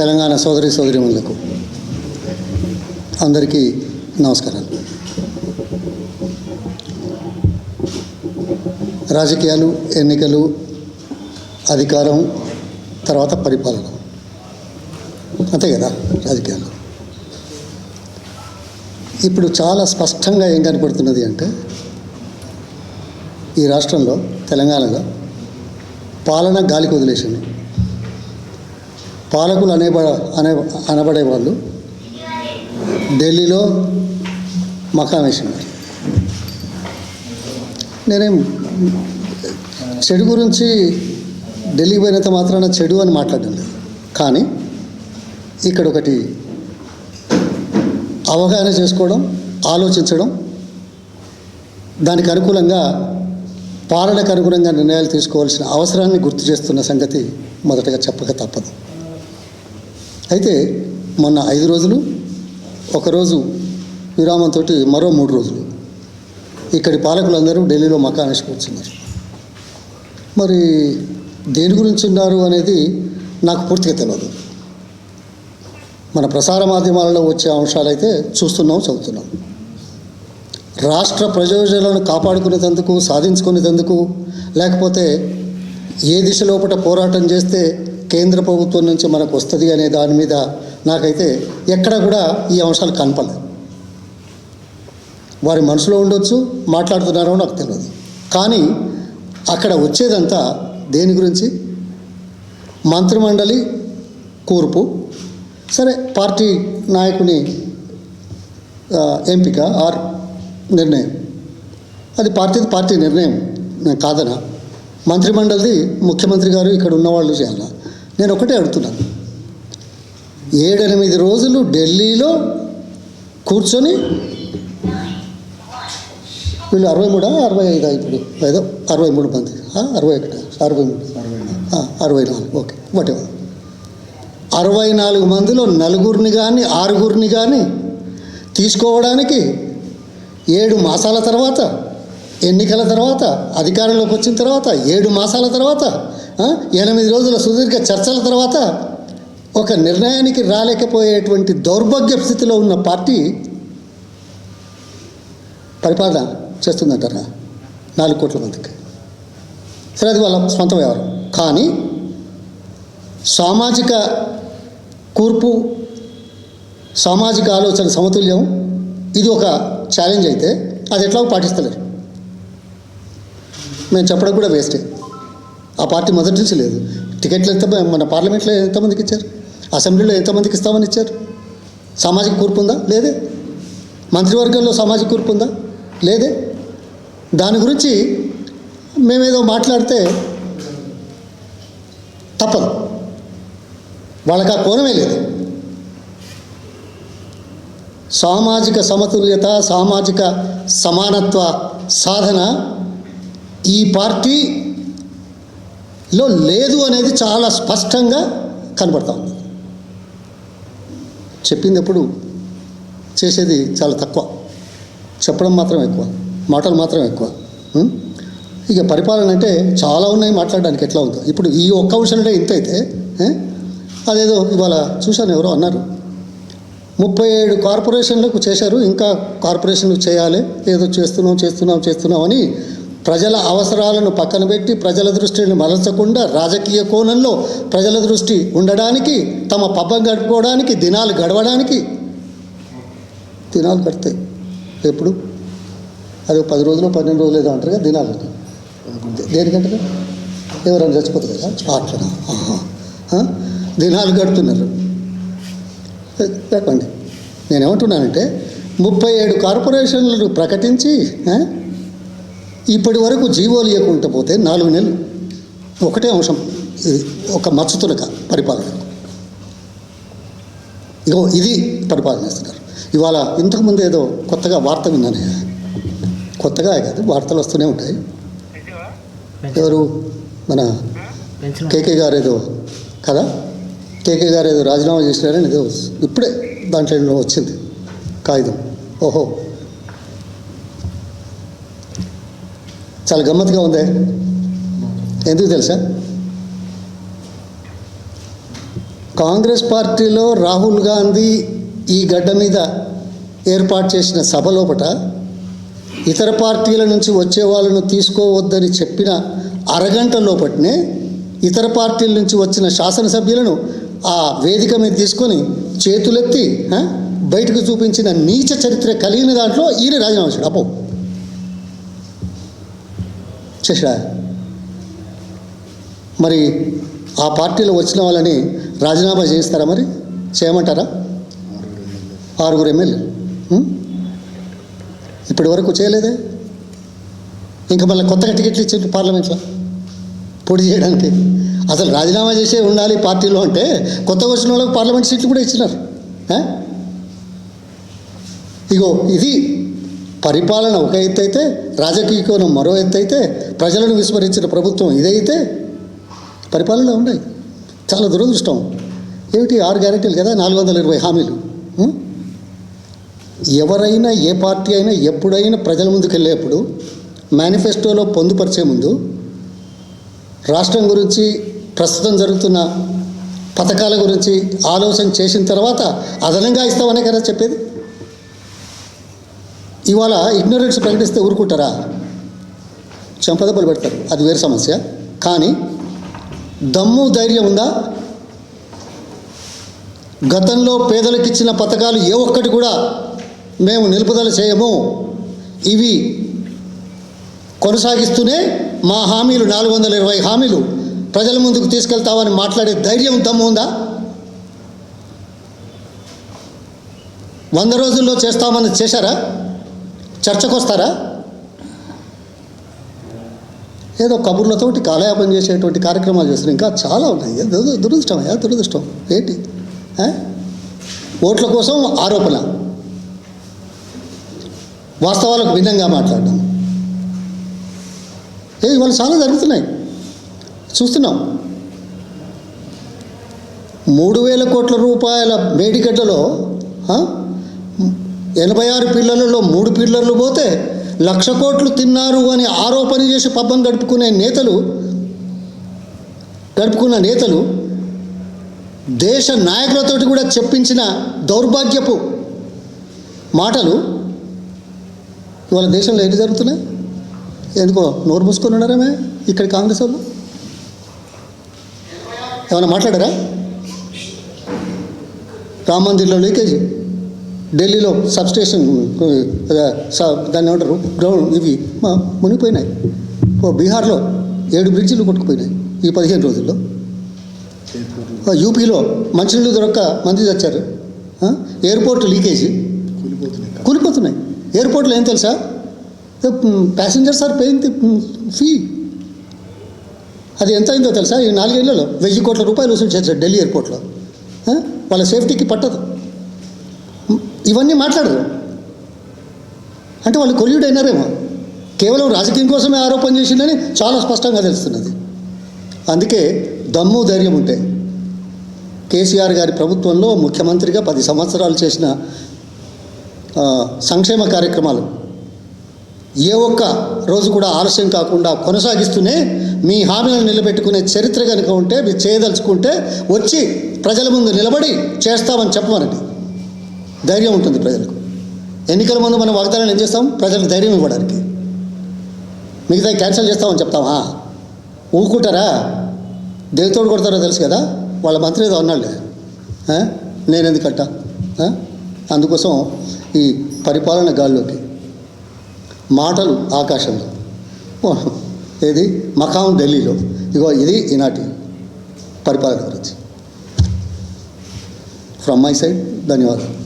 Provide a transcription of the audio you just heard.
తెలంగాణ సోదరీమణులకు అందరికీ నమస్కారాలు. రాజకీయాలు, ఎన్నికలు, అధికారం, తర్వాత పరిపాలన, అంతే కదా రాజకీయాలు. ఇప్పుడు చాలా స్పష్టంగా ఏం కనపడుతున్నది అంటే, ఈ రాష్ట్రంలో తెలంగాణలో పాలన గాలికి వదిలేసింది. పాలకులు అనబడే వాళ్ళు ఢిల్లీలో మకాం వేసినారు. నేనేం చెడు గురించి ఢిల్లీకి పోయినంత మాత్రాన చెడు అని మాట్లాడడం లేదు, కానీ ఇక్కడ ఒకటి అవగాహన చేసుకోవడం, ఆలోచించడం, దానికి అనుకూలంగా పాలనకు అనుగుణంగా నిర్ణయాలు తీసుకోవాల్సిన అవసరాన్ని గుర్తు చేస్తున్న సంగతి మొదటగా చెప్పక తప్పదు. అయితే మొన్న 5 రోజులు, ఒకరోజు విరామంతో మరో 3 రోజులు ఇక్కడి పాలకులందరూ ఢిల్లీలో మకాం వేసి కూర్చున్నారు. మరి దేని గురించి ఉన్నారు అనేది నాకు పూర్తిగా తెలియదు. మన ప్రసార మాధ్యమాలలో వచ్చే అంశాలైతే చూస్తున్నాం, చదువుతున్నాం. రాష్ట్ర ప్రయోజనాలను కాపాడుకునేందుకు, సాధించుకునేందుకు, లేకపోతే ఏ దిశలోపట పోరాటం చేస్తే కేంద్ర ప్రభుత్వం నుంచి మనకు వస్తుంది అనే దాని మీద నాకైతే ఎక్కడ కూడా ఈ అంశాలు కనపడలేదు. వారి మనసులో ఉండొచ్చు, మాట్లాడుతున్నారో నాకు తెలియదు. కానీ అక్కడ వచ్చేదంతా దేని గురించి? మంత్రిమండలి కూర్పు, సరే పార్టీ నాయకుని ఎంపిక ఆర్ నిర్ణయం, అది పార్టీ నిర్ణయం, నేను కాదనా. మంత్రిమండలిది ముఖ్యమంత్రి గారు ఇక్కడ ఉన్నవాళ్ళు చేయాలా. నేను ఒకటే అడుగుతున్నాను, 7-8 రోజులు ఢిల్లీలో కూర్చొని వీళ్ళు 63 65 ఇప్పుడు ఏదో 63 మంది, 61 64 ఓకే వాటెవర్, 64 మందిలో 4 కానీ 6 కానీ తీసుకోవడానికి 7 మాసాల తర్వాత, ఎన్నికల తర్వాత, అధికారంలోకి వచ్చిన తర్వాత 7 మాసాల తర్వాత, 8 రోజుల సుదీర్ఘ చర్చల తర్వాత ఒక నిర్ణయానికి రాలేకపోయేటువంటి దౌర్భాగ్య స్థితిలో ఉన్న పార్టీ పరిపాలన చేస్తుందంటారా 4 కోట్ల మందికి? సరే, అది వాళ్ళ సొంత వ్యవహారం. కానీ సామాజిక కూర్పు, సామాజిక ఆలోచన సమతుల్యం, ఇది ఒక ఛాలెంజ్ అయితే అది ఎట్లా పాటిస్తలేరు. మేము చెప్పడం కూడా వేస్టే. ఆ పార్టీ మొదటి నుంచి లేదు. టికెట్లు మన పార్లమెంట్లో ఎంతమందికి ఇచ్చారు? అసెంబ్లీలో ఎంతమందికి ఇస్తామని ఇచ్చారు? సామాజిక కూర్పు ఉందా? లేదే. మంత్రివర్గంలో సామాజిక కూర్పు ఉందా? లేదే. దాని గురించి మేమేదో మాట్లాడితే తప్పదు. వాళ్ళకి ఆ కోణమే లేదు. సామాజిక సమతుల్యత, సామాజిక సమానత్వ సాధన ఈ పార్టీలో లేదు అనేది చాలా స్పష్టంగా కనబడతా ఉంది. చెప్పింది ఎప్పుడు, చేసేది చాలా తక్కువ. చెప్పడం మాత్రం ఎక్కువ, మాటలు మాత్రం ఎక్కువ. ఇక పరిపాలన అంటే చాలా ఉన్నాయి మాట్లాడడానికి. ఎట్లా ఉందో ఇప్పుడు ఈ ఒక్క విషయంలో ఇంత అయితే, అదేదో ఇవాళ చూశాను, ఎవరో అన్నారు 37 కార్పొరేషన్లకు చేశారు, ఇంకా కార్పొరేషన్లు చేయాలి, ఏదో చేస్తున్నాం అని ప్రజల అవసరాలను పక్కన పెట్టి, ప్రజల దృష్టిని మరల్చకుండా, రాజకీయ కోణంలో ప్రజల దృష్టి ఉండడానికి, తమ పబ్బం గడుపుకోవడానికి, దినాలు గడవడానికి, దినాలు గడితాయి. ఎప్పుడు అది 10 రోజులు 12 రోజులు ఏదో అంటారు కదా దినాలు. దేనికంటారు? ఎవరైనా చచ్చిపోతుంది కదా అట్లా దినాలు గడుపుతున్నారు. చెప్పండి. నేనేమంటున్నానంటే 37 కార్పొరేషన్లు ప్రకటించి ఇప్పటి వరకు జీవోలు ఇవ్వకుండా పోతే 4 నెలలు. ఒకటే అంశం, ఒక మచ్చుతునక పరిపాలన. ఇది పరిపాలన చేస్తున్నారు. ఇవాళ ఇంతకుముందు ఏదో కొత్తగా వార్త విన్నాను. కొత్తగా కాదు, వార్తలు వస్తూనే ఉంటాయి. ఎవరు మన కేకే గారు ఏదో కదా, కేకే గారు ఏదో రాజీనామా చేసినారని ఏదో ఇప్పుడే దాంట్లో వచ్చింది కాగితం. ఓహో, చాలా గమ్మత్తుగా ఉంది. ఎందుకు తెలుసా? కాంగ్రెస్ పార్టీలో రాహుల్ గాంధీ ఈ గడ్డ మీద ఏర్పాటు చేసిన సభ లోపట ఇతర పార్టీల నుంచి వచ్చే వాళ్ళను తీసుకోవద్దని చెప్పిన అరగంట లోపటనే ఇతర పార్టీల నుంచి వచ్చిన శాసనసభ్యులను ఆ వేదిక మీద తీసుకొని చేతులెత్తి బయటకు చూపించిన నీచ చరిత్ర కలిగిన దాంట్లో ఈయన రాజీనామా చేశాడు. అపో చేశాడా? మరి ఆ పార్టీలో వచ్చిన వాళ్ళని రాజీనామా చేయిస్తారా? మరి చేయమంటారా? 6 ఎమ్మెల్యే ఇప్పటి వరకు చేయలేదే. ఇంకా మళ్ళీ కొత్తగా టికెట్లు ఇచ్చారు పార్లమెంట్లో పోటీ చేయడానికి. అసలు రాజీనామా చేసే ఉండాలి పార్టీలో అంటే కొత్తగా వచ్చిన వాళ్ళకి పార్లమెంట్ సీట్లు కూడా ఇచ్చినారు. ఇగో ఇది పరిపాలన ఒక ఎత్తు అయితే, రాజకీయ కోణం మరో ఎత్తు అయితే, ప్రజలను విస్మరించిన ప్రభుత్వం ఇదైతే పరిపాలనలో ఉన్నాయి. చాలా దురదృష్టం. ఏమిటి 6 గ్యారెంటీలు కదా, 420 హామీలు. ఎవరైనా ఏ పార్టీ అయినా ఎప్పుడైనా ప్రజల ముందుకు వెళ్ళేప్పుడు మేనిఫెస్టోలో పొందుపరిచే ముందు రాష్ట్రం గురించి, ప్రస్తుతం జరుగుతున్న పథకాల గురించి ఆలోచన చేసిన తర్వాత అదనంగా ఇస్తామనే కదా చెప్పేది. ఇవాళ ఇగ్నోరెన్స్ ప్రకటిస్తే ఊరుకుంటారా? చెంపదెబ్బలు పెడతారు, అది వేరే సమస్య. కానీ దమ్ము ధైర్యం ఉందా? గతంలో పేదలకు ఇచ్చిన పథకాలు ఏ ఒక్కటి కూడా మేము నిలుపుదల చేయము, ఇవి కొనసాగిస్తూనే మా హామీలు 420 హామీలు ప్రజల ముందుకు తీసుకెళ్తామని మాట్లాడే ధైర్యం దమ్ము ఉందా? 100 రోజుల్లో చేస్తామని చేశారా? చర్చకు వస్తారా? ఏదో కబుర్లతోటి కాలయాపన చేసేటువంటి కార్యక్రమాలు చేస్తున్నారు. ఇంకా చాలా ఉన్నాయి. దురదృష్టం ఏంటి? ఓట్ల కోసం ఆరోపణ, వాస్తవాలకు భిన్నంగా మాట్లాడడం, ఇవాళ చాలా జరుగుతున్నాయి, చూస్తున్నాం. 3,000 కోట్ల రూపాయల మేడిగడ్డలో 86 పిల్లర్లలో 3 పిల్లర్లు పోతే 1,00,000 కోట్లు తిన్నారు అని ఆరోపణ చేసి పబ్బం గడుపుకున్న నేతలు దేశ నాయకులతోటి కూడా చెప్పించిన దౌర్భాగ్యపు మాటలు ఇవాళ దేశంలో ఏంటి జరుగుతున్నాయి? ఎందుకో నోరు మూసుకొని ఉన్నారేమే ఇక్కడ కాంగ్రెస్ వాళ్ళు? ఏమైనా మాట్లాడారా? రామ మందిర్లో లీకేజీ, ఢిల్లీలో సబ్స్టేషన్ దాన్ని ఏమంటారు గ్రౌండ్ ఇవి మునిగిపోయినాయి. బీహార్లో 7 బ్రిడ్జిలు కొట్టుకుపోయినాయి ఈ 15 రోజుల్లో. యూపీలో మంచినీళ్ళు దొరక్క మంది చచ్చారు. Airport leakage, కూలిపోతున్నాయి. ఎయిర్పోర్ట్లో ఏం తెలుసా? Passengers are paying the fee. అది ఎంత అయిందో తెలుసా? ఈ 4 ఏళ్లలో 1,000 కోట్ల రూపాయలు వసూలు చేశారు ఢిల్లీ ఎయిర్పోర్ట్లో. వాళ్ళ సేఫ్టీకి పట్టదు. ఇవన్నీ మాట్లాడరు అంటే వాళ్ళు కొల్యూడ్ అయినారేమో. కేవలం రాజకీయం కోసమే ఆరోపణ చేసిందని చాలా స్పష్టంగా తెలుస్తున్నది. అందుకే దమ్ము ధైర్యం ఉంటే కేసీఆర్ గారి ప్రభుత్వంలో ముఖ్యమంత్రిగా 10 సంవత్సరాలు చేసిన సంక్షేమ కార్యక్రమాలు ఏ ఒక్క రోజు కూడా ఆలస్యం కాకుండా కొనసాగిస్తూనే మీ హామీలను నిలబెట్టుకునే చరిత్ర కనుక ఉంటే, మీరు చేయదలుచుకుంటే వచ్చి ప్రజల ముందు నిలబడి చేస్తామని చెప్పమనండి. ధైర్యం ఉంటుంది ప్రజలకు. ఎన్నికల ముందు మనం వాగ్దానాలు ఏం చేస్తాం? ప్రజలకు ధైర్యం ఇవ్వడానికి. మిగతా క్యాన్సిల్ చేస్తామని చెప్తామా? ఊరుకుంటారా? దేనితోడు కొడతారో తెలుసు కదా. వాళ్ళ మంత్రి ఏదో అన్నాళ్ళే, నేను ఎందుకంట. అందుకోసం ఈ పరిపాలన గాల్లోకి, మాటలు ఆకాశంలో, ఏది మకాం ఢిల్లీలో. ఇగో ఇది ఈనాటి పరిపాలన గురించి. ఫ్రమ్ మై సైడ్ ధన్యవాదాలు.